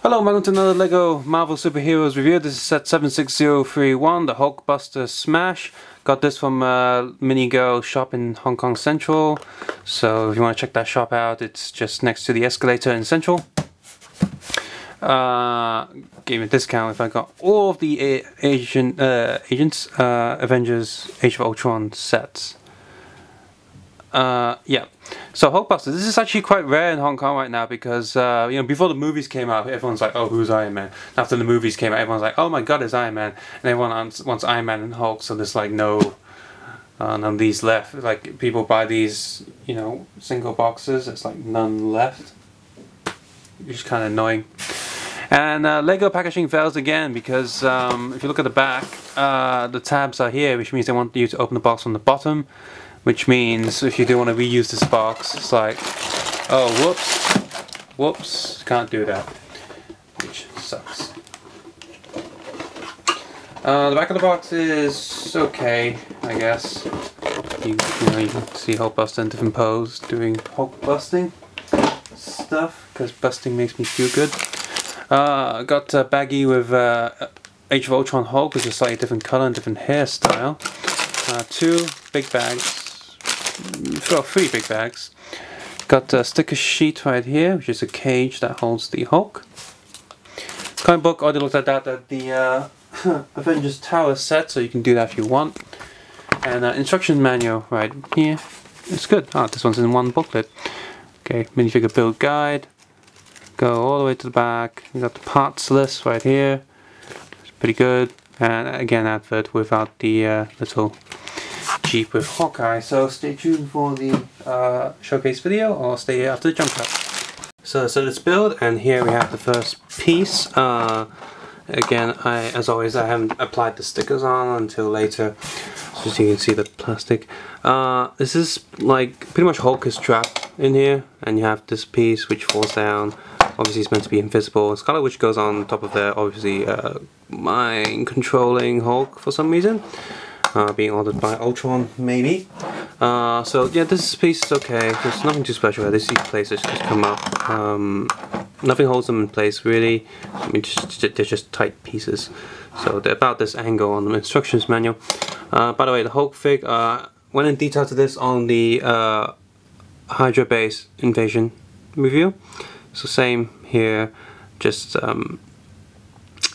Hello and welcome to another LEGO Marvel Superheroes review. This is set 76031, the Hulkbuster Smash. Got this from Mini Girl shop in Hong Kong Central. So if you want to check that shop out, it's just next to the escalator in Central. Gave me a discount if I got all of the Avengers Age of Ultron sets. Yeah. So Hulkbuster, this is actually quite rare in Hong Kong right now because before the movies came out, everyone's like, oh, who's Iron Man? After the movies came out, everyone's like, oh my god, it's Iron Man, and everyone wants Iron Man and Hulk. So there's like none of these left. Like people buy these, single boxes. It's like none left. It's kind of annoying. And LEGO packaging fails again because if you look at the back, the tabs are here, which means they want you to open the box from the bottom. Which means if you do want to reuse this box, it's like, oh, whoops, can't do that, which sucks. The back of the box is okay, I guess. You can see Hulkbuster in different pose doing Hulk busting stuff, because busting makes me feel good. Got a baggie with Age of Ultron Hulk, which is a slightly different color and different hairstyle. Two big bags. Well, 3 big bags. Got a sticker sheet right here, which is a cage that holds the Hulk. Comic book, already looked at that at the Avengers Tower set, so you can do that if you want. And instruction manual right here. It's good. This one's in one booklet. Okay, minifigure build guide. Go all the way to the back. You got the parts list right here. It's pretty good. And again, advert without the little Jeep with Hawkeye, so stay tuned for the showcase video or stay here after the jump cut. So let's build, and here we have the first piece. Again, as always, I haven't applied the stickers on until later, so you can see the plastic. This is like pretty much Hulk is trapped in here, and you have this piece which falls down. Obviously it's meant to be invisible. Scarlet Witch goes on top of there, obviously mind controlling Hulk for some reason. Being ordered by Ultron, maybe. So yeah, this piece is okay. There's nothing too special. These places just come up. Nothing holds them in place really. I mean, they're just tight pieces. So they're about this angle on the instructions manual. By the way, the Hulk fig went in detail to this on the Hydra base invasion review. So same here. Just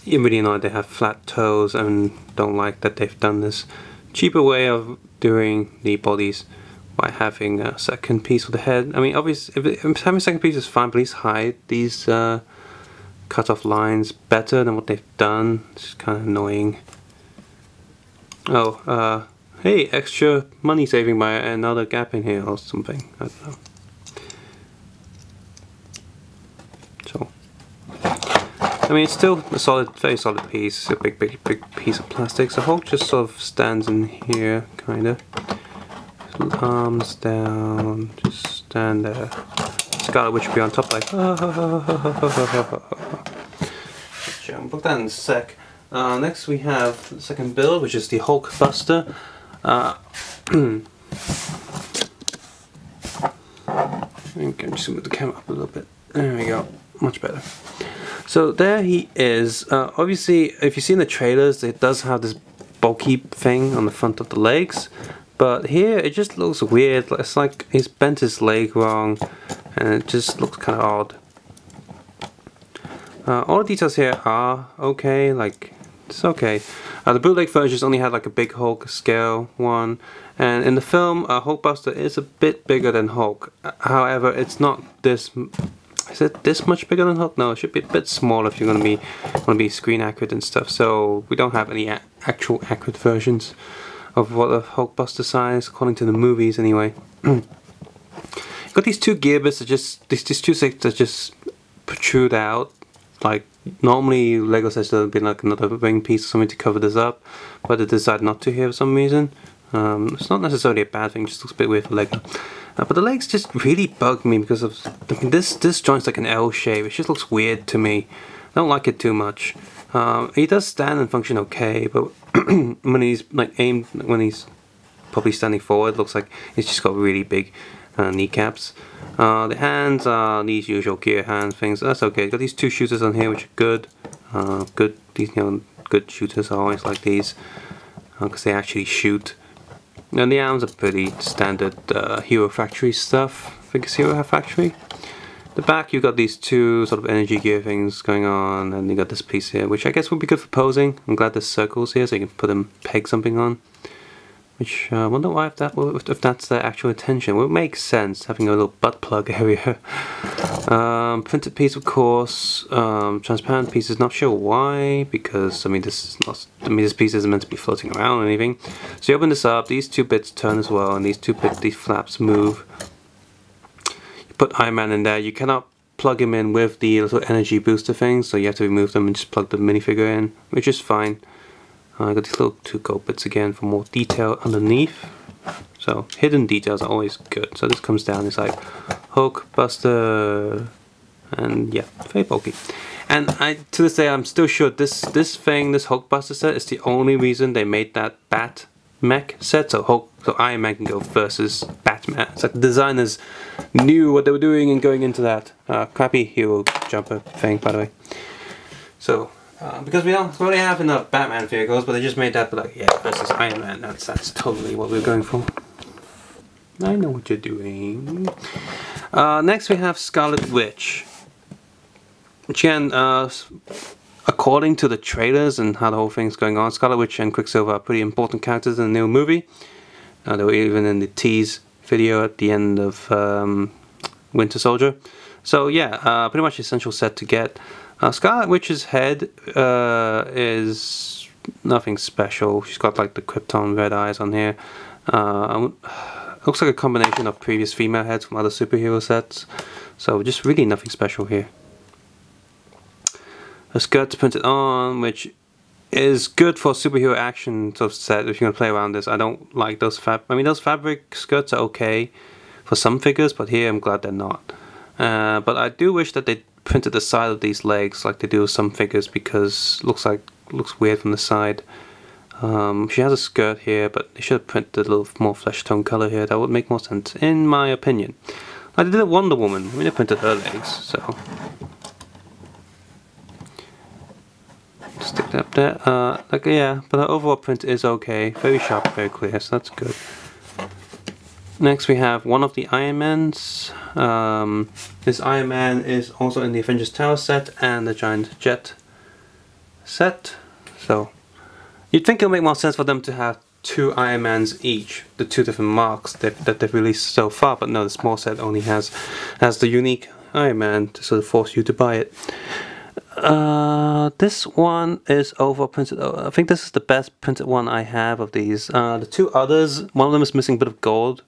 you're really annoyed they have flat toes and don't like that they've done this cheaper way of doing the bodies by having a second piece with the head. I mean, obviously, if having a second piece is fine, but please hide these cut-off lines better than what they've done. It's kind of annoying. Oh, hey, extra money saving by another gap in here or something. I don't know. So. I mean, it's still a very solid piece, a big piece of plastic. So Hulk just sort of stands in here, kinda. Arms down, just stand there. Scarlet Witch will be on top like, I'll put that in a sec. Next we have the second build, which is the Hulkbuster. I think I'm just gonna move the camera up a little bit. There we go, much better. So there he is. Obviously, if you see in the trailers, it does have this bulky thing on the front of the legs. But here, it just looks weird. It's like he's bent his leg wrong, and it just looks kind of odd. All the details here are okay, like, it's okay. The bootleg versions only had like a big Hulk scale one. And in the film, Hulkbuster is a bit bigger than Hulk. However, it's not this... Is it this much bigger than Hulk? No, it should be a bit smaller if you're want to be screen accurate and stuff. So we don't have any actual accurate versions of what a Hulkbuster size, according to the movies anyway. Got these two gear bits that just these two sticks that just protrude out. Like normally Lego says there'll be like another wing piece or something to cover this up, but they decided not to here for some reason. It's not necessarily a bad thing, it just looks a bit weird for Lego. But the legs just really bug me because of this joint's like an L shape. It just looks weird to me. I don't like it too much. He does stand and function okay, but when he's like aimed, when he's probably standing forward, it looks like he's just got really big kneecaps. The hands are these usual gear hand things. That's okay. Got these two shooters on here, which are good. These good shooters. I always like these because they actually shoot. And the arms are pretty standard Hero Factory stuff. I think it's Hero Factory. The back, you've got these two sort of energy gear things going on, and you got this piece here, which I guess would be good for posing. I'm glad there's circles here, so you can put them, peg something on. Which I wonder why if that's their actual intention. Well, it makes sense having a little butt plug area. Printed piece, of course. Transparent pieces. Not sure why, because I mean this piece isn't meant to be floating around or anything. So you open this up. These two bits turn as well, and these flaps move. You put Iron Man in there. You cannot plug him in with the little energy booster things, so you have to remove them and just plug the minifigure in, which is fine. I got these little two gold bits again for more detail underneath. So hidden details are always good. So this comes down, it's like Hulkbuster, and yeah, very bulky. And to this day I'm still sure this Hulkbuster set is the only reason they made that Bat mech set, so Iron Man can go versus Batman. It's like the designers knew what they were doing and going into that. Crappy hero jumper thing, by the way. So. Because we already have enough Batman vehicles, but they just made that, but like, yeah, versus Iron Man, that's totally what we're going for. I know what you're doing. Next we have Scarlet Witch. Which again, according to the trailers and how the whole thing's going on, Scarlet Witch and Quicksilver are pretty important characters in the new movie. They were even in the tease video at the end of Winter Soldier. So yeah, pretty much essential set to get. Scarlet Witch's head is nothing special. She's got like the Krypton red eyes on here. Looks like a combination of previous female heads from other superhero sets. So just really nothing special here. Her skirt's printed on, which is good for superhero action sort of set if you're gonna play around this. I don't like those those fabric skirts are okay for some figures, but here I'm glad they're not. But I do wish that they printed the side of these legs like they do with some figures, because looks weird from the side. She has a skirt here, but they should have printed a little more flesh tone color here. That would make more sense, in my opinion. I did it Wonder Woman. I mean, they printed her legs, so stick that up there. Like yeah, but her overall print is okay. Very sharp, very clear, so that's good. Next we have one of the Iron Mans. This Iron Man is also in the Avengers Tower set and the Giant Jet set. So you'd think it'll make more sense for them to have two Iron Mans each, the two different marks that they've released so far, but no, the small set only has the unique Iron Man to sort of force you to buy it. This one is over printed. I think this is the best printed one I have of these. The two others, one of them is missing a bit of gold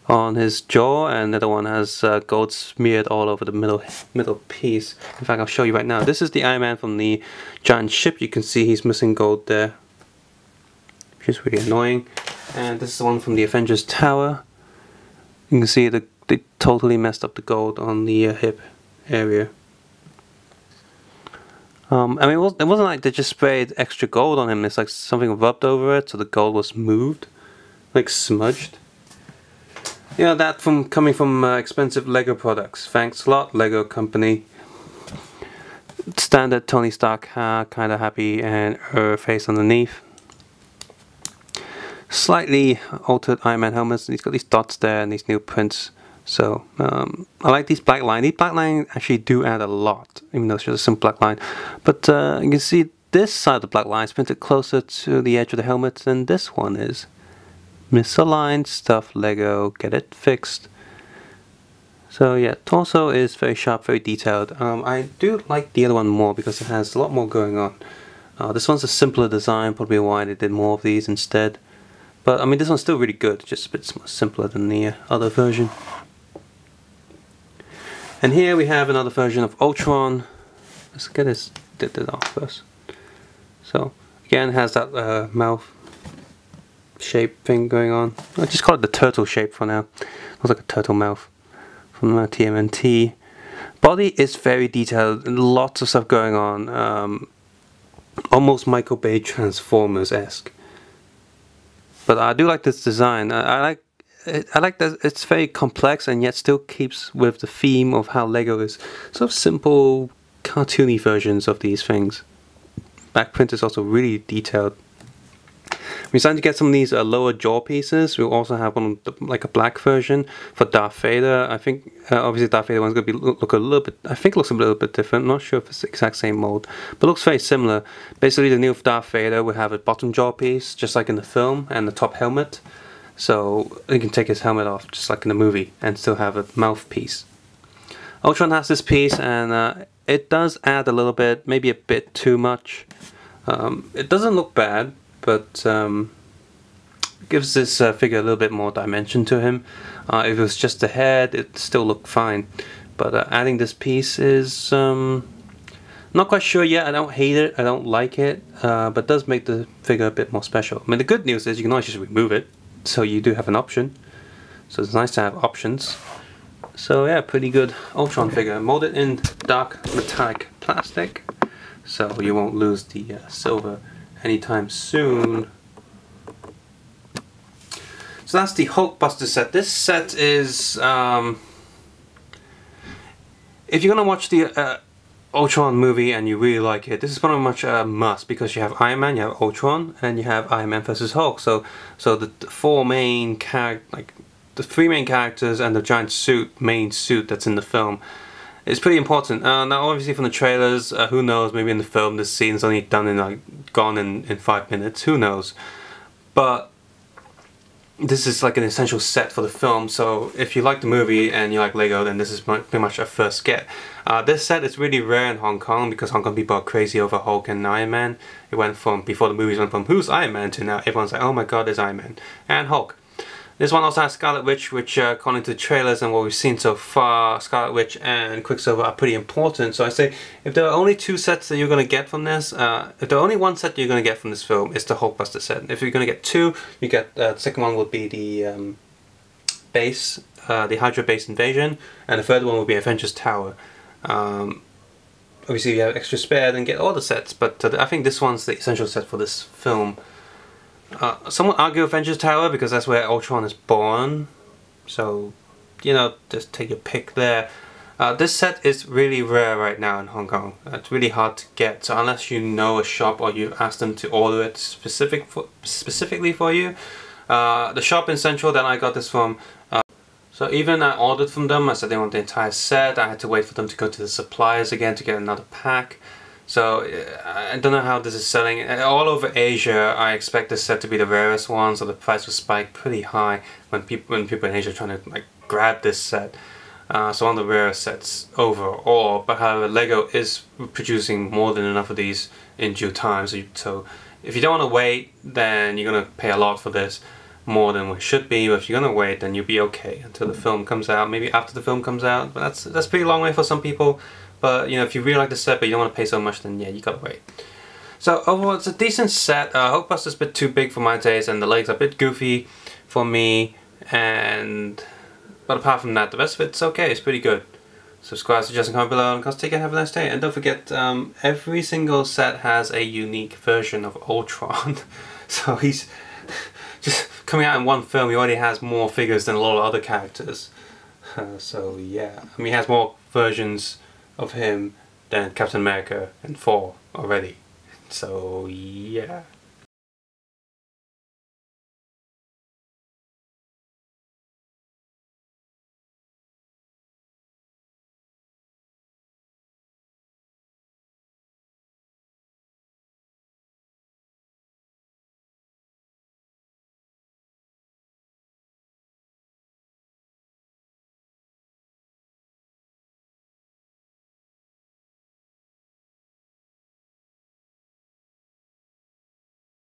on his jaw, and the other one has gold smeared all over the middle piece. In fact, I'll show you right now. This is the Iron Man from the giant ship. You can see he's missing gold there, which is really annoying. And this is the one from the Avengers Tower. You can see they totally messed up the gold on the hip area. I mean, it wasn't like they just sprayed extra gold on him. It's like something rubbed over it, so the gold was moved, like smudged. You know, that coming from expensive Lego products. Thanks a lot, Lego company. Standard Tony Stark kind of happy, and her face underneath. Slightly altered Iron Man helmets. He's got these dots there and these new prints. So I like these black lines. These black lines actually do add a lot, even though it's just a simple black line. But you can see this side of the black line is printed closer to the edge of the helmet than this one is. Misaligned stuff, Lego, get it fixed. So yeah, torso is very sharp, very detailed. I do like the other one more because it has a lot more going on. This one's a simpler design, probably why they did more of these instead. But I mean, this one's still really good, just a bit more simpler than the other version. And here we have another version of Ultron. Let's get this off first. So again, it has that mouth shape thing going on. I just call it the turtle shape for now. Looks like a turtle mouth from TMNT. Body is very detailed, lots of stuff going on. Almost Michael Bay Transformers-esque. But I do like this design. I like I like that it's very complex and yet still keeps with the theme of how Lego is sort of simple, cartoony versions of these things. Back print is also really detailed. We're starting to get some of these lower jaw pieces. We'll also have one like a black version for Darth Vader. I think obviously Darth Vader one's going to be look a little bit. I think it looks a little bit different. I'm not sure if it's the exact same mold, but it looks very similar. Basically, the new Darth Vader will have a bottom jaw piece, just like in the film, and the top helmet. So he can take his helmet off, just like in the movie, and still have a mouthpiece. Ultron has this piece, and it does add a little bit, maybe a bit too much. It doesn't look bad, but gives this figure a little bit more dimension to him. If it was just the head, it still looked fine. But adding this piece is not quite sure yet. I don't hate it, I don't like it, but it does make the figure a bit more special. I mean, the good news is you can always just remove it, so you do have an option. So it's nice to have options. So yeah, pretty good Ultron figure, molded in dark metallic plastic, so you won't lose the silver anytime soon. So that's the Hulkbuster set. This set is, if you're gonna watch the Ultron movie and you really like it, this is pretty much a must, because you have Iron Man, you have Ultron, and you have Iron Man versus Hulk. So the four main the three main characters and the giant main suit that's in the film. It's pretty important. Now obviously from the trailers, who knows, maybe in the film this scene's only done in gone in 5 minutes, who knows. But this is like an essential set for the film, so if you like the movie and you like Lego, then this is pretty much a first get. This set is really rare in Hong Kong because Hong Kong people are crazy over Hulk and Iron Man. It went from, before the movies went from who's Iron Man to now everyone's like, oh my god, there's Iron Man and Hulk. This one also has Scarlet Witch, which according to the trailers and what we've seen so far, Scarlet Witch and Quicksilver are pretty important. So I say, if there are only 2 sets that you're going to get from this, if there are only 1 set you're going to get from this film, it's the Hulkbuster set. If you're going to get 2, you get, the second one will be the base, the Hydra base invasion, and the third one will be Avengers Tower. Obviously if you have extra spare, then get all the sets, but I think this one's the essential set for this film. Some would argue Avengers Tower because that's where Ultron is born, so you know, just take your pick there. This set is really rare right now in Hong Kong. It's really hard to get, so unless you know a shop or you ask them to order it specifically for you. The shop in Central that I got this from, so even I ordered from them, I said they want the entire set, I had to wait for them to go to the suppliers again to get another pack. So I don't know how this is selling. All over Asia, I expect this set to be the rarest one, so the price will spike pretty high when people in Asia are trying to like grab this set. So one of the rarest sets overall. But however, Lego is producing more than enough of these in due time. So if you don't want to wait, then you're gonna pay a lot for this, more than what should be. But if you're gonna wait, then you'll be okay until the film comes out. Maybe after the film comes out. But that's a pretty long way for some people. But you know, if you really like the set but you don't want to pay so much, then yeah, you gotta wait. So overall, it's a decent set. Hulkbuster's a bit too big for my taste, and the legs are a bit goofy for me. But apart from that, the rest of it's okay. It's pretty good. Subscribe, suggest, and comment below. And take care. Have a nice day. And don't forget, every single set has a unique version of Ultron. So he's just coming out in one film. He already has more figures than a lot of other characters. So yeah, I mean, he has more versions of him than Captain America and Thor already. So yeah.